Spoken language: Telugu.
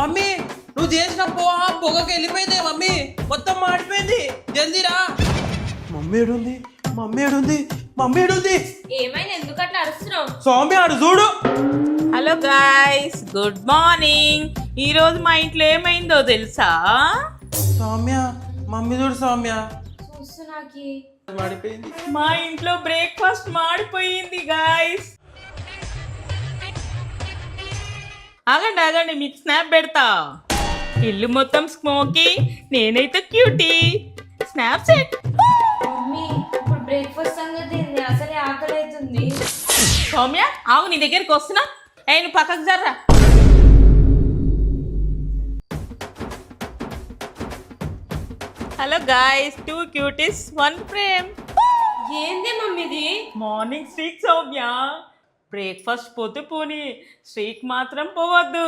మమ్మీ నువ్వు చేసిన పొగకి వెళ్ళిపోయింది మమ్మీ, మొత్తం మాడిపోయింది. జల్దీరా. మమ్మీ ఏడుంది, మమ్మీ ఏడుంది, మమ్మీ ఏడుంది? ఏమైనా ఎందుకు అట్లా అరుస్తున్నావు? సౌమ్య ఆడు చూడు. Hello guys, good morning. ఈరోజు మా ఇంట్లో ఏమైందో తెలుసా? సౌమ్య మమ్మీ చూడు. సౌమ్య చూస్తున్నాకి మాడిపోయింది. మా ఇంట్లో బ్రేక్ఫాస్ట్ మాడిపోయింది గాయ్స్. ఆగండి ఆగండి, మీకు స్నాప్ పెడతా. ఇల్లు మొత్తం స్మోకీ, నేనైతే క్యూటీ. Snap set. మమ్మీ ఇప్పుడు బ్రేక్ఫాస్ట్ సంగతి ఏంది? అసలే ఆకలి అవుతుంది. సౌమ్య ఆగు, నీ దగ్గరికి వస్తున్నా. నువ్వు పక్కకు జర్రా. Hello guys, 2 cuties 1 frame. ఏంది మమ్మీది? Morning streak Soumya. బ్రేక్ఫాస్ట్ పోతే పోనీ, స్ట్రీక్ మాత్రం పోవద్దు.